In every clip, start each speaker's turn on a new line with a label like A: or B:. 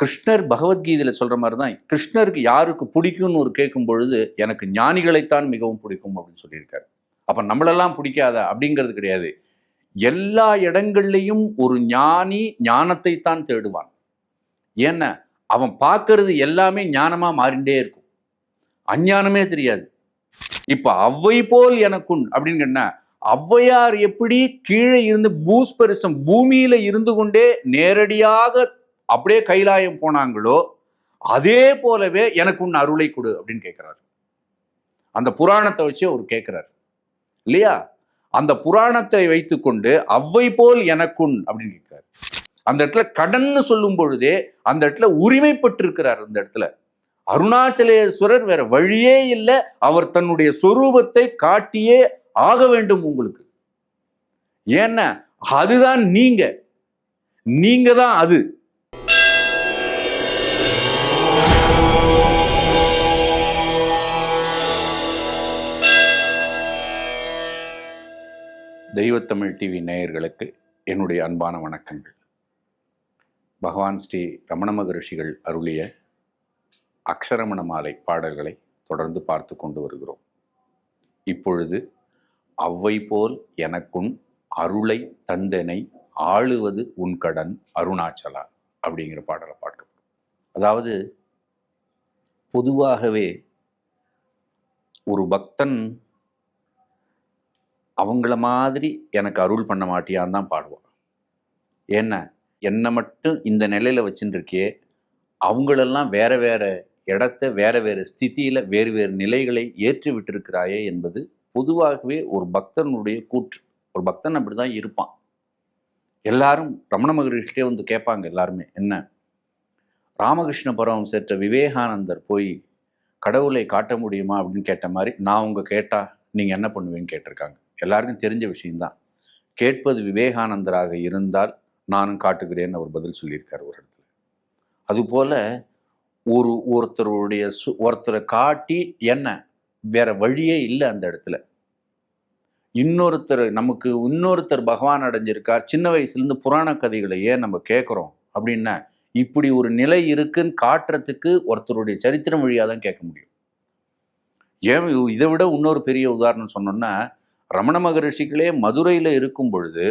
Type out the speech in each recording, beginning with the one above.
A: கிருஷ்ணர் பகவத்கீதையில சொல்ற மாதிரி தான், கிருஷ்ணருக்கு யாருக்கு பிடிக்கும்னு ஒரு கேட்கும் பொழுது எனக்கு ஞானிகளைத்தான் மிகவும் பிடிக்கும் அப்படின்னு சொல்லியிருக்காரு. அப்ப நம்மளெல்லாம் பிடிக்காதா அப்படிங்கிறது கிடையாது. எல்லா இடங்கள்லையும் ஒரு ஞானி ஞானத்தை தான் தேடுவான். ஏன்னா அவன் பார்க்கறது எல்லாமே ஞானமா மாறிண்டே இருக்கும், அஞ்ஞானமே தெரியாது. இப்ப அவ்வை போல் எனக்குன் அப்படின்னு என்ன, ஔவையார் எப்படி கீழே இருந்து பூஸ்பரிசம் பூமியில இருந்து கொண்டே நேரடியாக அப்படியே கைலாயம் போனாங்களோ அதே போலவே எனக்கு உன் அருளை கொடு அப்படின்னு கேட்கிறார். அந்த புராணத்தை வச்சு அவர் கேட்கிறார் இல்லையா? அந்த புராணத்தை வைத்துக்கொண்டு அவ்வை போல் எனக்குன் அப்படின்னு கேட்கிறார். அந்த இடத்துல கடன்னு சொல்லும் பொழுதே அந்த இடத்துல உரிமைப்பட்டிருக்கிறார். அந்த இடத்துல அருணாச்சலேஸ்வரர் வேற வழியே இல்லை, அவர் தன்னுடைய சொரூபத்தை காட்டியே ஆக வேண்டும் உங்களுக்கு. ஏன்னா அதுதான் நீங்க தான் அது. தெய்வத்தமிழ் டிவி நேயர்களுக்கு என்னுடைய அன்பான வணக்கங்கள். பகவான் ஸ்ரீ ரமண மகரிஷிகள் அருளிய அக்ஷரமண மாலை பாடல்களை தொடர்ந்து பார்த்து கொண்டு வருகிறோம். இப்பொழுது அவ்வை போல் எனக்குன் அருளை தந்தனை ஆளுவது உன் கடன் அருணாச்சலா அப்படிங்கிற பாடலை பார்க்கிறோம். அதாவது பொதுவாகவே ஒரு பக்தன் அவங்கள மாதிரி எனக்கு அருள் பண்ண மாட்டியான்னு தான் பாடுவான். ஏன்னா என்னை மட்டும் இந்த நிலையில வச்சுட்டு இருக்கே, அவங்களெல்லாம் வேற வேற இடத்த வேற வேறு ஸ்திதியில் வேறு வேறு நிலைகளை ஏற்றி விட்டிருக்கிறாயே என்பது பொதுவாகவே ஒரு பக்தனுடைய கூற்று. ஒரு பக்தன் அப்படி தான் இருப்பான். எல்லாரும் ரமண மகரிஷிட்டே வந்து கேட்பாங்க எல்லாருமே, என்ன ராமகிருஷ்ண பரமஹம்சர் விவேகானந்தர் போய் கடவுளை காட்ட முடியுமா அப்படின்னு கேட்ட மாதிரி நான் உங்க கேட்டா நீங்கள் என்ன பண்ணுவீங்கன்னு கேட்டிருக்காங்க. எல்லாருக்கும் தெரிஞ்ச விஷயம்தான். கேட்பது விவேகானந்தராக இருந்தால் நானும் காட்டுகிறேன்னு அவர் பதில் சொல்லியிருக்கார் ஒரு இடத்துல. அதுபோல ஒருத்தரை காட்டி என்ன வேற வழியே இல்லை அந்த இடத்துல. இன்னொருத்தர் பகவான் அடைஞ்சிருக்கார். சின்ன வயசுலேருந்து புராண கதைகளை ஏன் நம்ம கேட்குறோம் அப்படின்னா, இப்படி ஒரு நிலை இருக்குன்னு காட்டுறதுக்கு ஒருத்தருடைய சரித்திரம் வழியாக தான் கேட்க முடியும். ஏன் இதை விட இன்னொரு பெரிய உதாரணம் சொன்னோம்னா, ரமண மகரிஷிகளே மதுரையில் இருக்கும் பொழுது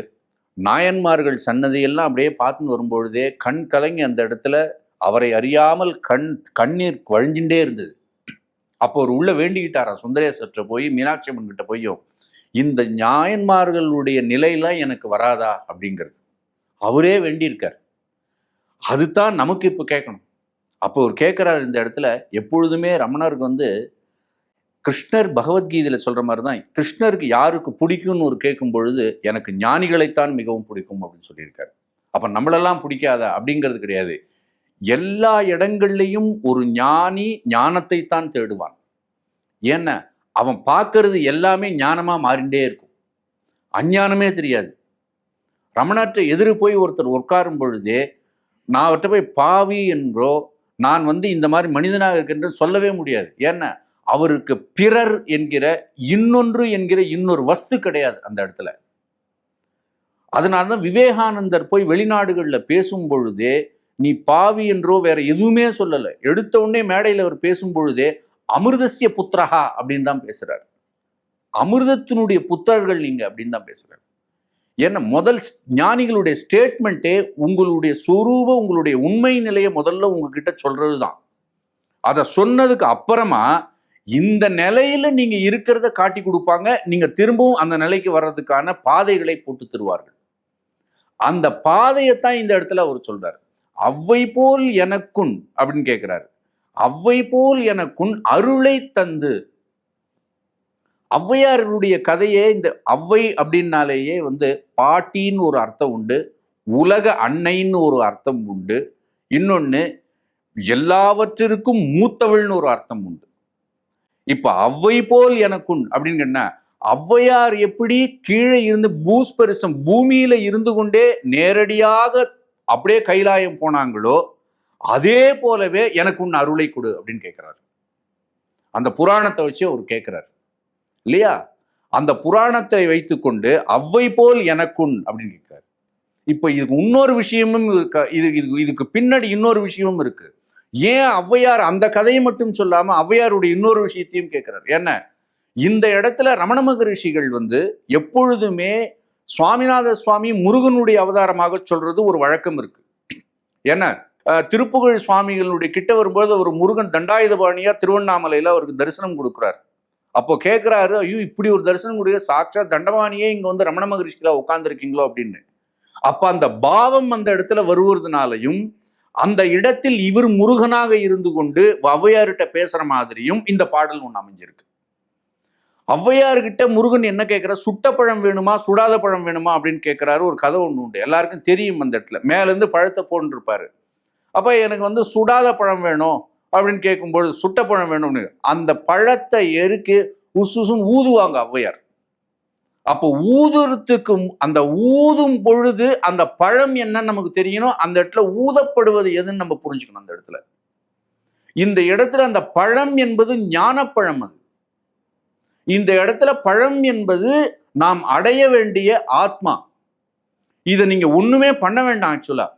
A: நாயன்மார்கள் சன்னதியெல்லாம் அப்படியே பார்த்துன்னு வரும்பொழுதே கண் கலங்கி அந்த இடத்துல அவரை அறியாமல் கண்ணீர் வழிஞ்சுட்டே இருந்தது. அப்போ அவர் உள்ள வேண்டிக்கிட்டாரா சுந்தரேஸ்வரற்ற போய் மீனாட்சி அம்மன் கிட்ட போயும், இந்த நாயன்மார்களுடைய நிலையெல்லாம் எனக்கு வராதா அப்படிங்கிறது அவரே வேண்டியிருக்கார். அதுதான் நமக்கு இப்போ கேட்கணும். அப்போ அவர் கேட்குறாரு இந்த இடத்துல. எப்பொழுதுமே ரமணருக்கு கிருஷ்ணர் பகவத்கீதையில சொல்ற மாதிரி தான், கிருஷ்ணருக்கு யாருக்கு பிடிக்கும்னு ஒரு கேட்கும் பொழுது எனக்கு ஞானிகளைத்தான் மிகவும் பிடிக்கும் அப்படின்னு சொல்லியிருக்காரு. அப்ப நம்மளெல்லாம் பிடிக்காதா அப்படிங்கிறது கிடையாது. எல்லா இடங்கள்லையும் ஒரு ஞானி ஞானத்தை தான் தேடுவான். ஏன்னா அவன் பார்க்கறது எல்லாமே ஞானமா மாறிண்டே இருக்கும், அஞ்ஞானமே தெரியாது. ரமணாற்றை எதிர் போய் ஒருத்தர் உட்காரும் பொழுதே நான் அவர்கிட்ட போய் பாவி என்றோ நான் இந்த மாதிரி மனிதனாக இருக்கின்ற சொல்லவே முடியாது. ஏன்னா அவருக்கு பிறர் என்கிற இன்னொரு வஸ்து கிடையாது அந்த இடத்துல. அதனால்தான் விவேகானந்தர் போய் வெளிநாடுகளில் பேசும் பொழுதே நீ பாவி என்றோ வேற எதுவுமே சொல்லலை. எடுத்த உடனே மேடையில் அவர் பேசும் பொழுதே அமிர்தசிய புத்திரஹா அப்படின்னு தான் பேசுறாரு. அமிர்தத்தினுடைய புத்திரர்கள் நீங்க அப்படின்னு தான் பேசுறாரு. ஏன்னா முதல் ஞானிகளுடைய ஸ்டேட்மெண்ட்டே உங்களுடைய சொரூபம், உங்களுடைய உண்மை நிலையை முதல்ல உங்ககிட்ட சொல்றது தான். அதை சொன்னதுக்கு அப்புறமா இந்த நிலையில நீங்க இருக்கிறத காட்டி கொடுப்பாங்க. நீங்க திரும்பவும் அந்த நிலைக்கு வர்றதுக்கான பாதைகளை போட்டு தருவார்கள். அந்த பாதையைத்தான் இந்த இடத்துல அவர் சொல்றாரு. அவ்வை போல் எனக்குன் அப்படின்னு கேட்கிறாரு. அவ்வை போல் எனக்குன் அருளை தந்து. ஔவையாருடைய கதையே இந்த அவ்வை அப்படின்னாலேயே பாட்டின்னு ஒரு அர்த்தம் உண்டு, உலக அன்னைன்னு ஒரு அர்த்தம் உண்டு, இன்னொன்னு எல்லாவற்றிற்கும் மூத்தவள்னு ஒரு அர்த்தம் உண்டு. இப்ப அவ்வை போல் எனக்குன் அப்படின்னு ஔவையார் எப்படி கீழே இருந்து பூஸ்பரிசம் பூமியில இருந்து கொண்டே நேரடியாக அப்படியே கைலாயம் போனாங்களோ அதே போலவே எனக்கு உன் அருளை கொடு அப்படின்னு கேட்கிறாரு. அந்த புராணத்தை வச்சு அவர் கேட்கிறார் இல்லையா? அந்த புராணத்தை வைத்துக்கொண்டு அவ்வை போல் எனக்குன் அப்படின்னு கேட்கிறார். இப்ப இதுக்கு இன்னொரு விஷயமும் இருக்கா, இதுக்கு பின்னாடி இன்னொரு விஷயமும் இருக்கு. ஏன் ஔவையார் அந்த கதையை மட்டும் சொல்லாம ஔவையாருடைய இன்னொரு விஷயத்தையும் கேட்கிறார். என்ன, இந்த இடத்துல ரமண மகரிஷிகள் எப்பொழுதுமே சுவாமிநாத சுவாமி முருகனுடைய அவதாரமாக சொல்றது ஒரு வழக்கம் இருக்கு. ஏன்னா திருப்புகழ் சுவாமிகளுடைய கிட்ட வரும்போது ஒரு முருகன் தண்டாயுதபாணியா திருவண்ணாமலையில அவருக்கு தரிசனம் கொடுக்குறார். அப்போ கேட்கிறாரு, ஐயோ இப்படி ஒரு தரிசனம் கொடுக்க, சாட்சா தண்டபாணியே இங்க ரமண மகரிஷிகளா உட்கார்ந்துருக்கீங்களோ அப்படின்னு. அப்ப அந்த பாவம் அந்த இடத்துல வருவதனாலையும் அந்த இடத்தில் இவர் முருகனாக இருந்து கொண்டு ஔவையார்கிட்ட பேசுற மாதிரியும் இந்த பாடல் ஒன்று அமைஞ்சிருக்கு. ஔவையார்கிட்ட முருகன் என்ன கேட்கிற, சுட்ட பழம் வேணுமா சுடாத பழம் வேணுமா அப்படின்னு கேட்கிறாரு. ஒரு கதை ஒன்று உண்டு, எல்லாருக்கும் தெரியும். அந்த இடத்துல மேல இருந்து பழத்தை போன்றிருப்பாரு. அப்ப எனக்கு சுடாத பழம் வேணும் அப்படின்னு கேட்கும்பொழுது சுட்ட பழம் வேணும்னு அந்த பழத்தை எருக்கு உசுசுன்னு ஊதுவாங்க ஔவையார். அப்போ ஊதுறதுக்கு அந்த ஊதும் பொழுது அந்த பழம் என்னன்னு நமக்கு தெரியணும். அந்த இடத்துல ஊதப்படுவது எதுன்னு நம்ம புரிஞ்சுக்கணும். அந்த இடத்துல இந்த இடத்துல அந்த பழம் என்பது ஞானப்பழம். அது இந்த இடத்துல பழம் என்பது நாம் அடைய வேண்டிய ஆத்மா. இதை நீங்க ஒண்ணுமே பண்ண வேண்டாம். ஆக்சுவலா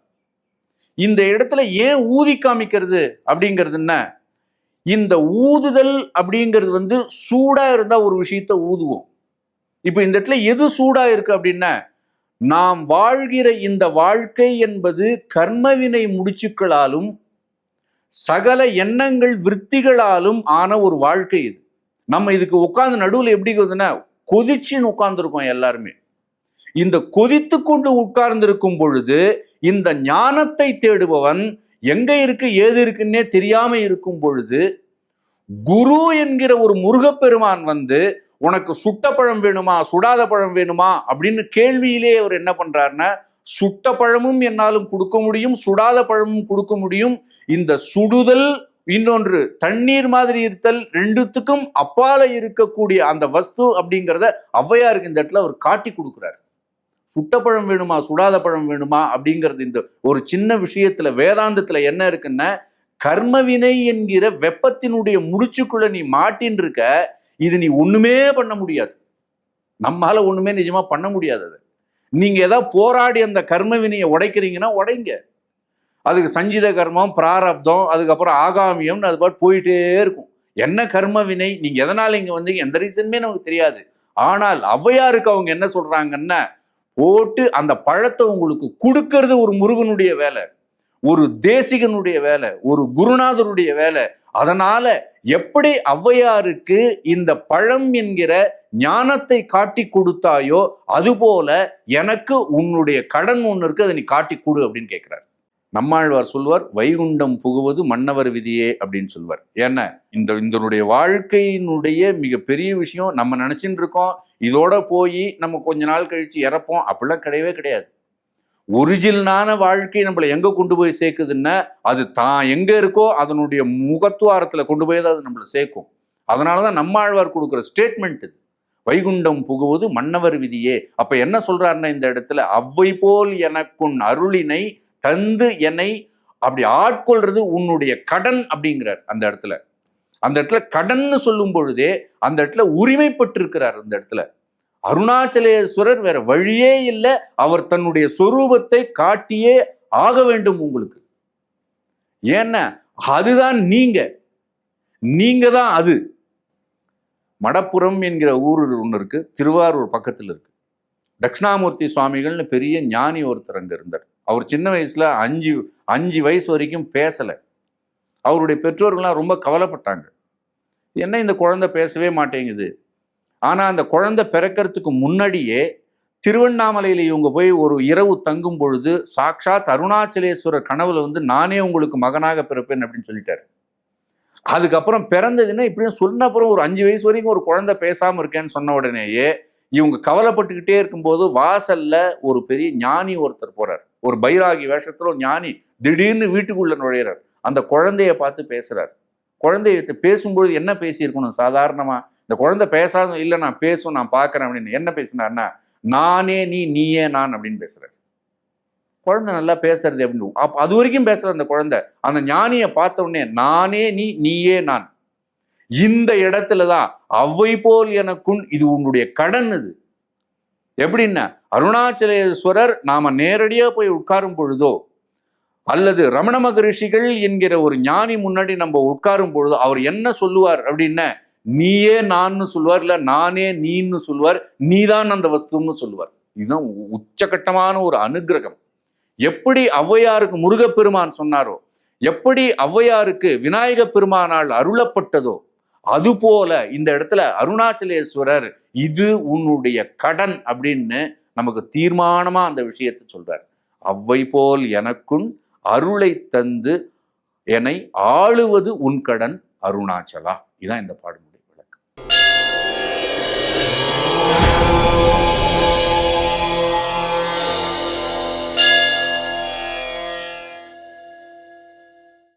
A: இந்த இடத்துல ஏன் ஊதி காமிக்கிறது அப்படிங்கிறது என்ன, இந்த ஊதுதல் அப்படிங்கிறது சூடா இருந்தா ஒரு விஷயத்த ஊதுவோம். இப்ப இந்த இடத்துல எது சூடா இருக்கு அப்படின்னா, நாம் வாழ்கிற இந்த வாழ்க்கை என்பது கர்மவினை முடிச்சுக்களாலும் சகல எண்ணங்கள் விற்த்திகளாலும் ஆன ஒரு வாழ்க்கை. இது நம்ம இதுக்கு உட்கார்ந்து நடுவில் எப்படி இருக்குதுன்னா கொதிச்சுன்னு உட்கார்ந்துருக்கோம் எல்லாருமே. இந்த கொதித்து கொண்டு உட்கார்ந்திருக்கும் பொழுது இந்த ஞானத்தை தேடுபவன் எங்க இருக்கு ஏது இருக்குன்னே தெரியாம இருக்கும் பொழுது குரு என்கிற ஒரு முருகப்பெருமான் உனக்கு சுட்ட பழம் வேணுமா சுடாத பழம் வேணுமா அப்படின்னு கேள்வியிலே அவர் என்ன பண்றாருன்னா, சுட்ட பழமும் என்னாலும் கொடுக்க முடியும், சுடாத பழமும் கொடுக்க முடியும். இந்த சுடுதல் இன்னொன்று தண்ணீர் மாதிரி இருத்தல், ரெண்டுத்துக்கும் அப்பால இருக்கக்கூடிய அந்த வஸ்து அப்படிங்கிறத ஔவையாருக்கு இந்த இடத்துல அவர் காட்டி கொடுக்குறாரு. சுட்ட பழம் வேணுமா சுடாத பழம் வேணுமா அப்படிங்கிறது இந்த ஒரு சின்ன விஷயத்துல வேதாந்தத்துல என்ன இருக்குன்னா, கர்மவினை என்கிற வெப்பத்தினுடைய முடிச்சுக்குள்ள நீ மாட்டின்னு இருக்க. இது நீ ஒண்ணுமே பண்ண முடியாது. நம்மால ஒண்ணுமே நிஜமா பண்ண முடியாது. அது நீங்க ஏதாவது போராடி அந்த கர்ம வினையை உடைக்கிறீங்கன்னா உடைங்க. அதுக்கு சஞ்சித கர்மம், பிராரப்தம், அதுக்கப்புறம் ஆகாமியம்னு அது பாட்டு போயிட்டே இருக்கும். என்ன கர்ம வினை, நீங்க எதனால இங்க வந்தீங்க, எந்த ரீசனுமே நமக்கு தெரியாது. ஆனால் ஔவையாருக்கு அவங்க என்ன சொல்றாங்கன்னா, போட்டு அந்த பழத்தை உங்களுக்கு கொடுக்கறது ஒரு முருகனுடைய வேலை, ஒரு தேசிகனுடைய வேலை, ஒரு குருநாதருடைய வேலை. அதனால எப்படி ஔவையாருக்கு இந்த பழம் என்கிற ஞானத்தை காட்டி கொடுத்தாயோ அதுபோல எனக்கு உன்னுடைய கடன் ஒன்று இருக்கு, அதை நீ காட்டி கொடு அப்படின்னு கேட்கிறார். நம்மாழ்வார் சொல்வார், வைகுண்டம் புகுவது மன்னவர் விதியே அப்படின்னு சொல்வார். ஏன்னா இதனுடைய வாழ்க்கையினுடைய மிகப்பெரிய விஷயம் நம்ம நினைச்சுட்டு இருக்கோம், இதோட போய் நம்ம கொஞ்ச நாள் கழிச்சு இறப்போம், அப்படிலாம் கிடையவே கிடையாது. ஒரிஜினலான வாழ்க்கை நம்மளை எங்க கொண்டு போய் சேர்க்குதுன்னா, அது தான் எங்க இருக்கோ அதனுடைய முகத்துவாரத்துல கொண்டு போய் தான் அது நம்மளை சேர்க்கும். அதனாலதான் நம்மாழ்வார் கொடுக்குற ஸ்டேட்மெண்ட் இது, வைகுண்டம் புகுவது மன்னவர் விதியே. அப்ப என்ன சொல்றாருன்னா, இந்த இடத்துல அவ்வை போல் எனக்குன் அருளினை தந்து என்னை அப்படி ஆட்கொள்றது உன்னுடைய கடன் அப்படிங்கிறார். அந்த இடத்துல கடன்னு சொல்லும் பொழுதே அந்த இடத்துல உரிமைப்பட்டிருக்கிறார். அந்த இடத்துல அருணாச்சலேஸ்வரர் வேற வழியே இல்லை, அவர் தன்னுடைய சொரூபத்தை காட்டியே ஆக வேண்டும் உங்களுக்கு. ஏன்னா அதுதான் நீங்க தான் அது. மடப்புறம் என்கிற ஊர் ஒன்று இருக்கு, திருவாரூர் பக்கத்தில் இருக்கு. தட்சிணாமூர்த்தி சுவாமிகள்னு பெரிய ஞானி ஒருத்தர் அங்க இருந்தார். அவர் சின்ன வயசுல அஞ்சு வயசு வரைக்கும் பேசல. அவருடைய பெற்றோர்கள்லாம் ரொம்ப கவலைப்பட்டாங்க, என்ன இந்த குழந்தை பேசவே மாட்டேங்குது. ஆனா அந்த குழந்தை பிறக்கிறதுக்கு முன்னாடியே திருவண்ணாமலையில இவங்க போய் ஒரு இரவு தங்கும் பொழுது சாட்சாத் அருணாச்சலேஸ்வரர் கனவுல நானே உங்களுக்கு மகனாக பிறப்பேன் அப்படின்னு சொல்லிட்டாரு. அதுக்கப்புறம் பிறந்ததுன்னா இப்படியும் சொன்ன அப்புறம் ஒரு 5 வயசு வரைக்கும் ஒரு குழந்தை பேசாம இருக்கேன்னு சொன்ன உடனேயே இவங்க கவலைப்பட்டுக்கிட்டே இருக்கும்போது வாசல்ல ஒரு பெரிய ஞானி ஒருத்தர் போறார். ஒரு பைராகி வேஷத்துல ஒரு ஞானி திடீர்னு வீட்டுக்குள்ள நுழையிறார். அந்த குழந்தைய பார்த்து பேசுறார். குழந்தைய பேசும்பொழுது என்ன பேசியிருக்கணும், சாதாரணமா இந்த குழந்தை பேசாத இல்லை நான் பேசும் நான் பார்க்கறேன் அப்படின்னு என்ன பேசினார்னா, நானே நீ நீயே நான் அப்படின்னு பேசுறாரு. குழந்தை நல்லா பேசுறது அப்படின்னு அது வரைக்கும் பேசுற அந்த குழந்தை அந்த ஞானியை பார்த்த உடனே நானே நீ நீயே நான். இந்த இடத்துலதான் அவ்வை போல் எனக்குன் இது உன்னுடைய கடன். இது எப்படின்னா, அருணாச்சலேஸ்வரர் நாம நேரடியா போய் உட்காரும் பொழுதோ, அல்லது ரமண மகரிஷிகள் என்கிற ஒரு ஞானி முன்னாடி நம்ம உட்காரும் பொழுதோ அவர் என்ன சொல்லுவார் அப்படின்னா, நீயே நான்னு சொல்லுவார், இல்ல நானே நீன்னு சொல்லுவார், நீதான் அந்த வஸ்துன்னு சொல்லுவார். இதுதான் உச்சகட்டமான ஒரு அனுகிரகம். எப்படி ஔவையாருக்கு முருகப்பெருமான் சொன்னாரோ, எப்படி ஔவையாருக்கு விநாயக பெருமானால் அருளப்பட்டதோ, அதுபோல இந்த இடத்துல அருணாச்சலேஸ்வரர் இது உன்னுடைய கடன் அப்படின்னு நமக்கு தீர்மானமா அந்த விஷயத்தை சொல்றார். அவ்வை போல் எனக்குன் அருளை தந்து என்னை ஆளுவது உன் கடன் அருணாச்சலா. இதான் இந்த பாடலுடைய விளக்கம்.